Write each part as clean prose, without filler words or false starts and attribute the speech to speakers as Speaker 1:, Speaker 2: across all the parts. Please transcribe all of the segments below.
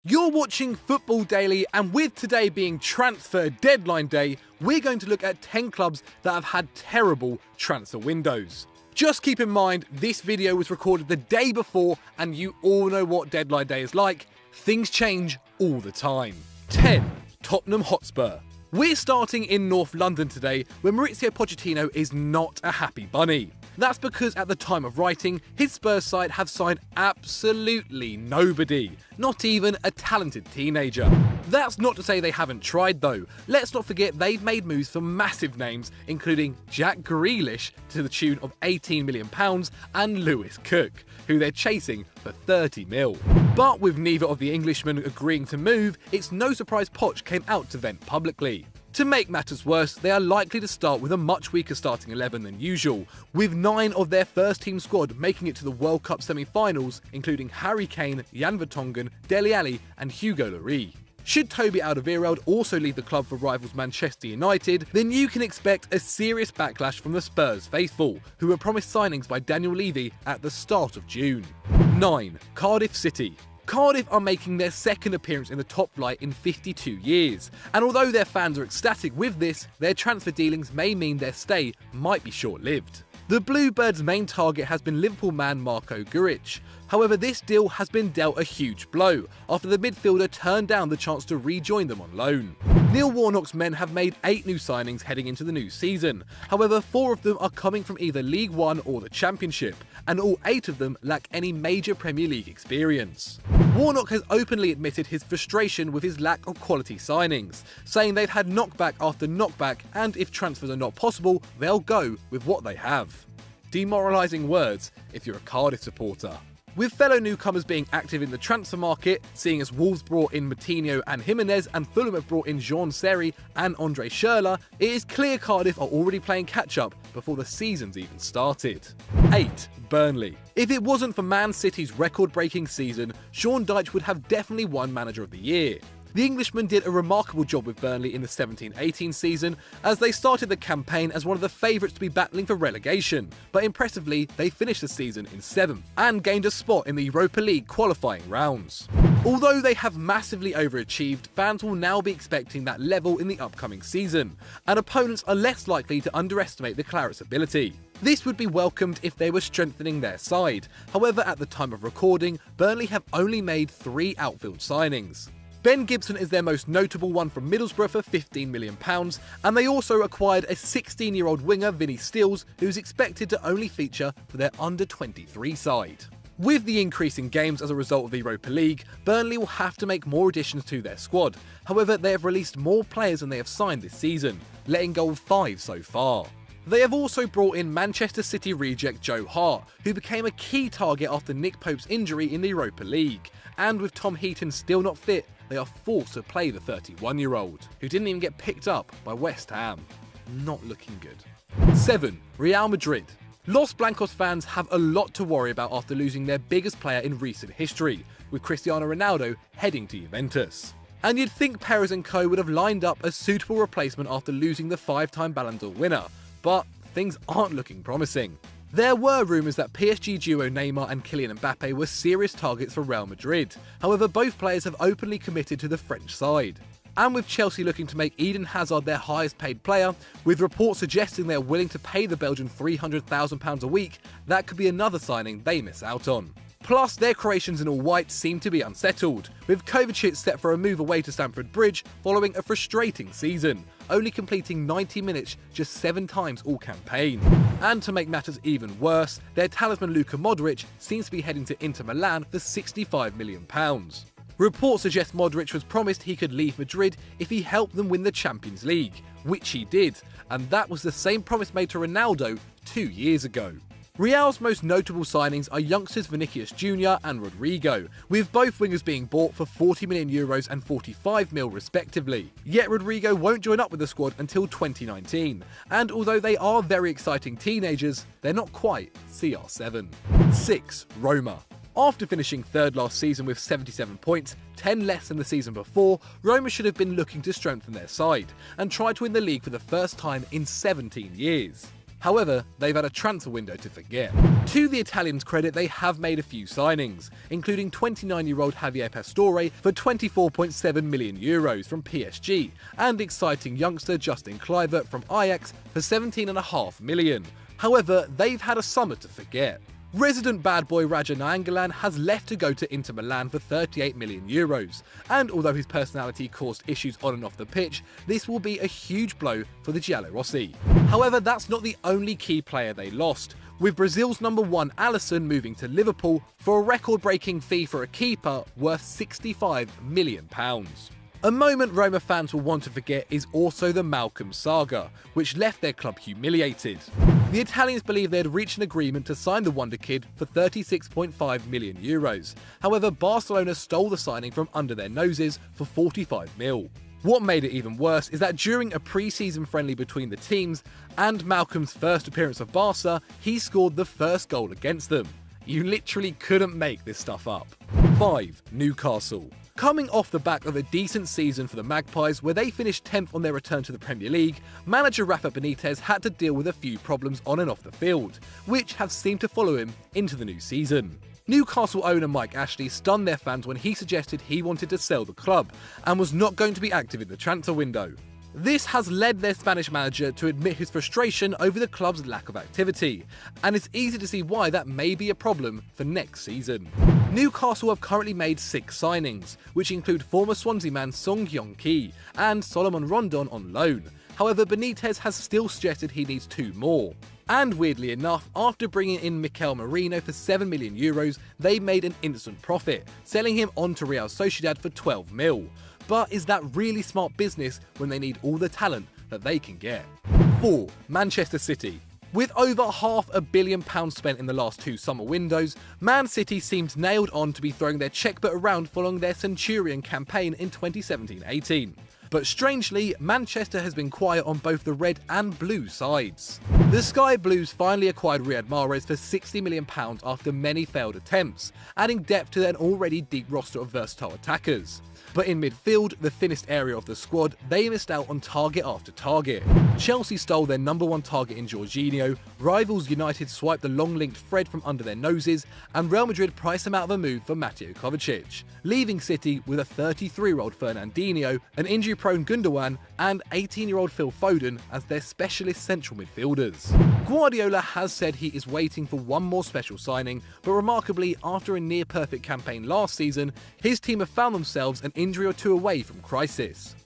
Speaker 1: You're watching Football Daily, and with today being transfer deadline day, we're going to look at 10 clubs that have had terrible transfer windows. Just keep in mind, this video was recorded the day before, and you all know what deadline day is like. Things change all the time. 10. Tottenham Hotspur. We're starting in North London today, where Mauricio Pochettino is not a happy bunny. That's because at the time of writing, his Spurs side have signed absolutely nobody, not even a talented teenager. That's not to say they haven't tried though. Let's not forget they've made moves for massive names, including Jack Grealish to the tune of £18 million and Lewis Cook, who they're chasing for 30 mil. But with neither of the Englishmen agreeing to move, it's no surprise Poch came out to vent publicly. To make matters worse, they are likely to start with a much weaker starting 11 than usual, with 9 of their first team squad making it to the World Cup semi-finals, including Harry Kane, Jan Vertonghen, Dele Alli and Hugo Lloris. Should Toby Alderweireld also leave the club for rivals Manchester United, then you can expect a serious backlash from the Spurs faithful, who were promised signings by Daniel Levy at the start of June. 9. Cardiff City. Cardiff are making their second appearance in the top flight in 52 years, and although their fans are ecstatic with this, their transfer dealings may mean their stay might be short-lived. The Bluebirds' main target has been Liverpool man Marko Guric. However, this deal has been dealt a huge blow after the midfielder turned down the chance to rejoin them on loan. Neil Warnock's men have made 8 new signings heading into the new season. However, 4 of them are coming from either League One or the Championship, and all 8 of them lack any major Premier League experience. Warnock has openly admitted his frustration with his lack of quality signings, saying they've had knockback after knockback, and if transfers are not possible, they'll go with what they have. Demoralising words if you're a Cardiff supporter. With fellow newcomers being active in the transfer market, seeing as Wolves brought in Moutinho and Jimenez and Fulham have brought in Jean Seri and Andre Schürrle, it is clear Cardiff are already playing catch-up before the season's even started. 8. Burnley. If it wasn't for Man City's record-breaking season, Sean Dyche would have definitely won Manager of the Year. The Englishman did a remarkable job with Burnley in the 17-18 season, as they started the campaign as one of the favourites to be battling for relegation, but impressively they finished the season in 7th and gained a spot in the Europa League qualifying rounds. Although they have massively overachieved, fans will now be expecting that level in the upcoming season, and opponents are less likely to underestimate the Clarets' ability. This would be welcomed if they were strengthening their side. However, at the time of recording, Burnley have only made 3 outfield signings. Ben Gibson is their most notable one from Middlesbrough for £15 million, and they also acquired a 16-year-old winger, Vinny Steels, who's expected to only feature for their under-23 side. With the increase in games as a result of the Europa League, Burnley will have to make more additions to their squad. However, they have released more players than they have signed this season, letting go of 5 so far. They have also brought in Manchester City reject Joe Hart, who became a key target after Nick Pope's injury in the Europa League, and with Tom Heaton still not fit, they are forced to play the 31-year-old, who didn't even get picked up by West Ham. Not looking good. 7. Real Madrid. Los Blancos fans have a lot to worry about after losing their biggest player in recent history, with Cristiano Ronaldo heading to Juventus. And you'd think Perez and co would have lined up a suitable replacement after losing the 5-time Ballon d'Or winner, but things aren't looking promising. There were rumours that PSG duo Neymar and Kylian Mbappe were serious targets for Real Madrid. However, both players have openly committed to the French side. And with Chelsea looking to make Eden Hazard their highest paid player, with reports suggesting they're willing to pay the Belgian £300,000 a week, that could be another signing they miss out on. Plus, their Croatians in all white seem to be unsettled, with Kovacic set for a move away to Stamford Bridge following a frustrating season, only completing 90 minutes just 7 times all campaign. And to make matters even worse, their talisman Luka Modric seems to be heading to Inter Milan for £65 million. Reports suggest Modric was promised he could leave Madrid if he helped them win the Champions League, which he did, and that was the same promise made to Ronaldo 2 years ago. Real's most notable signings are youngsters Vinicius Jr. and Rodrigo, with both wingers being bought for €40 million and €45 million respectively. Yet Rodrigo won't join up with the squad until 2019, and although they are very exciting teenagers, they're not quite CR7. 6. Roma. After finishing 3rd last season with 77 points, 10 less than the season before, Roma should have been looking to strengthen their side, and try to win the league for the first time in 17 years. However, they've had a transfer window to forget. To the Italians' credit, they have made a few signings, including 29-year-old Javier Pastore for €24.7 million from PSG, and exciting youngster Justin Kluivert from Ajax for €17.5 million. However, they've had a summer to forget. Resident bad boy Raja Nainggolan has left to go to Inter Milan for €38 million, and although his personality caused issues on and off the pitch, this will be a huge blow for the Giallorossi. However, that's not the only key player they lost, with Brazil's number 1 Alisson moving to Liverpool for a record-breaking fee for a keeper worth £65 million. A moment Roma fans will want to forget is also the Malcolm saga, which left their club humiliated. The Italians believe they had reached an agreement to sign the Wonder Kid for €36.5 million. However, Barcelona stole the signing from under their noses for €45 million. What made it even worse is that during a pre-season friendly between the teams and Malcolm's first appearance of Barca, he scored the first goal against them. You literally couldn't make this stuff up. 5. Newcastle. Coming off the back of a decent season for the Magpies, where they finished 10th on their return to the Premier League, manager Rafa Benitez had to deal with a few problems on and off the field, which have seemed to follow him into the new season. Newcastle owner Mike Ashley stunned their fans when he suggested he wanted to sell the club and was not going to be active in the transfer window. This has led their Spanish manager to admit his frustration over the club's lack of activity, and it's easy to see why that may be a problem for next season. Newcastle have currently made 6 signings, which include former Swansea man Song Hyun-ki and Solomon Rondon on loan. However, Benitez has still suggested he needs 2 more. And weirdly enough, after bringing in Mikel Merino for €7 million, they made an instant profit, selling him on to Real Sociedad for $12 million. But is that really smart business when they need all the talent that they can get? 4. Manchester City. With over £500 million spent in the last 2 summer windows, Man City seemed nailed on to be throwing their checkbook around following their Centurion campaign in 2017-18. But strangely, Manchester has been quiet on both the red and blue sides. The Sky Blues finally acquired Riyad Mahrez for £60 million after many failed attempts, adding depth to their already deep roster of versatile attackers. But in midfield, the thinnest area of the squad, they missed out on target after target. Chelsea stole their number 1 target in Jorginho, rivals United swiped the long-linked Fred from under their noses, and Real Madrid priced them out of a move for Mateo Kovacic, leaving City with a 33-year-old Fernandinho, an injury-prone Gundogan, and 18-year-old Phil Foden as their specialist central midfielders. Guardiola has said he is waiting for one more special signing, but remarkably, after a near-perfect campaign last season, his team have found themselves an injury or 2 away from crisis.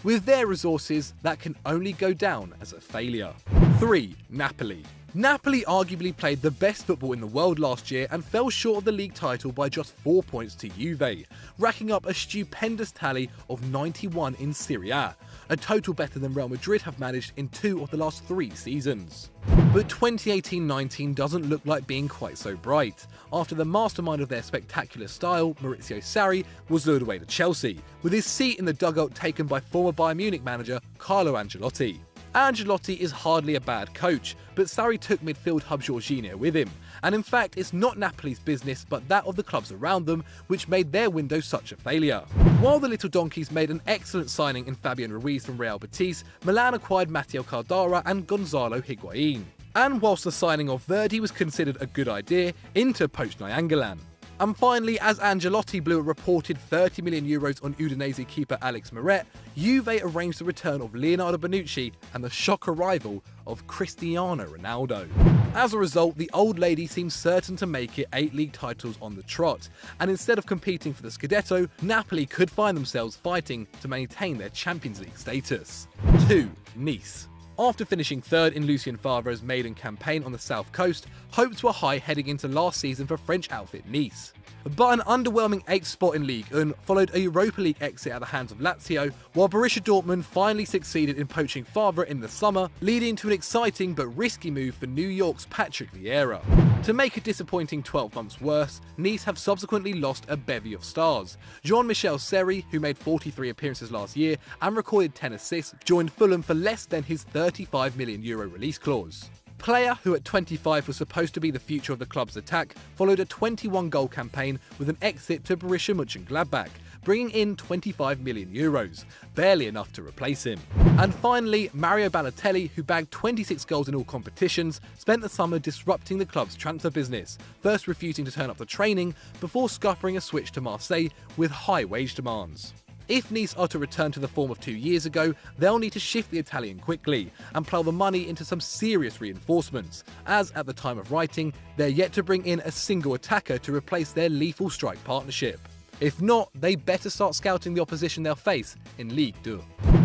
Speaker 1: With their resources, that can only go down as a failure. 3. Napoli. Napoli arguably played the best football in the world last year and fell short of the league title by just 4 points to Juve, racking up a stupendous tally of 91 in Serie A, a total better than Real Madrid have managed in 2 of the last 3 seasons. But 2018-19 doesn't look like being quite so bright, after the mastermind of their spectacular style, Maurizio Sarri, was lured away to Chelsea, with his seat in the dugout taken by former Bayern Munich manager Carlo Ancelotti. Ancelotti is hardly a bad coach, but Sarri took midfield hub Jorginho with him, and in fact it's not Napoli's business but that of the clubs around them which made their window such a failure. While the Little Donkeys made an excellent signing in Fabian Ruiz from Real Betis, Milan acquired Matteo Caldara and Gonzalo Higuain. And whilst the signing of Verdi was considered a good idea, Inter poached Nainggolan. And finally, as Ancelotti blew a reported €30 million on Udinese keeper Alex Meret, Juve arranged the return of Leonardo Bonucci and the shock arrival of Cristiano Ronaldo. As a result, the old lady seems certain to make it 8 league titles on the trot, and instead of competing for the Scudetto, Napoli could find themselves fighting to maintain their Champions League status. 2. Nice. After finishing 3rd in Lucien Favre's maiden campaign on the south coast, hopes were high heading into last season for French outfit Nice. But an underwhelming 8th spot in Ligue 1 followed a Europa League exit at the hands of Lazio, while Borussia Dortmund finally succeeded in poaching Favre in the summer, leading to an exciting but risky move for New York's Patrick Vieira. To make a disappointing 12 months worse, Nice have subsequently lost a bevy of stars. Jean-Michel Seri, who made 43 appearances last year and recorded 10 assists, joined Fulham for less than his €35 million release clause. Player, who at 25 was supposed to be the future of the club's attack, followed a 21-goal campaign with an exit to Borussia Mönchengladbach, bringing in €25 million, barely enough to replace him. And finally, Mario Balotelli, who bagged 26 goals in all competitions, spent the summer disrupting the club's transfer business, first refusing to turn up to training before scuppering a switch to Marseille with high wage demands. If Nice are to return to the form of 2 years ago, they'll need to shift the Italian quickly and plough the money into some serious reinforcements, as at the time of writing, they're yet to bring in a single attacker to replace their lethal strike partnership. If not, they better start scouting the opposition they'll face in Ligue 2.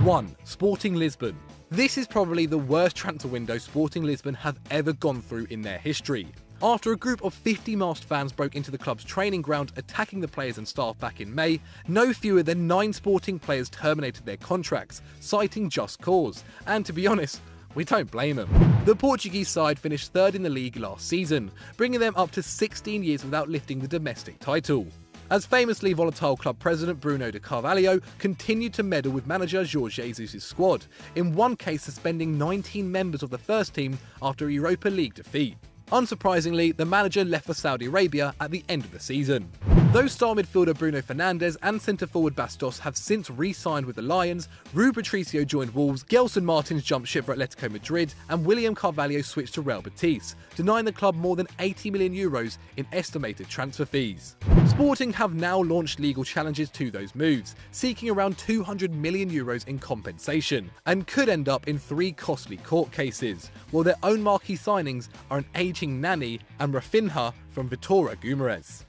Speaker 1: 1. Sporting Lisbon. This is probably the worst transfer window Sporting Lisbon have ever gone through in their history. After a group of 50 masked fans broke into the club's training ground, attacking the players and staff back in May, no fewer than 9 Sporting players terminated their contracts, citing just cause. And to be honest, we don't blame them. The Portuguese side finished 3rd in the league last season, bringing them up to 16 years without lifting the domestic title. As famously volatile club president Bruno de Carvalho continued to meddle with manager Jorge Jesus' squad, in one case suspending 19 members of the first team after a Europa League defeat. Unsurprisingly, the manager left for Saudi Arabia at the end of the season. Though star midfielder Bruno Fernandes and centre-forward Bastos have since re-signed with the Lions, Rui Patricio joined Wolves, Gelson Martins jumped ship for Atletico Madrid, and William Carvalho switched to Real Betis, denying the club more than €80 million in estimated transfer fees. Sporting have now launched legal challenges to those moves, seeking around €200 million in compensation, and could end up in 3 costly court cases, while their own marquee signings are an aging Nani and Rafinha from Vitória Guimarães.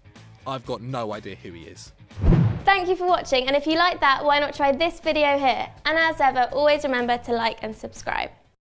Speaker 1: I've got no idea who he is.
Speaker 2: Thank you for watching, and if you like that, why not try this video here? And as ever, always remember to like and subscribe.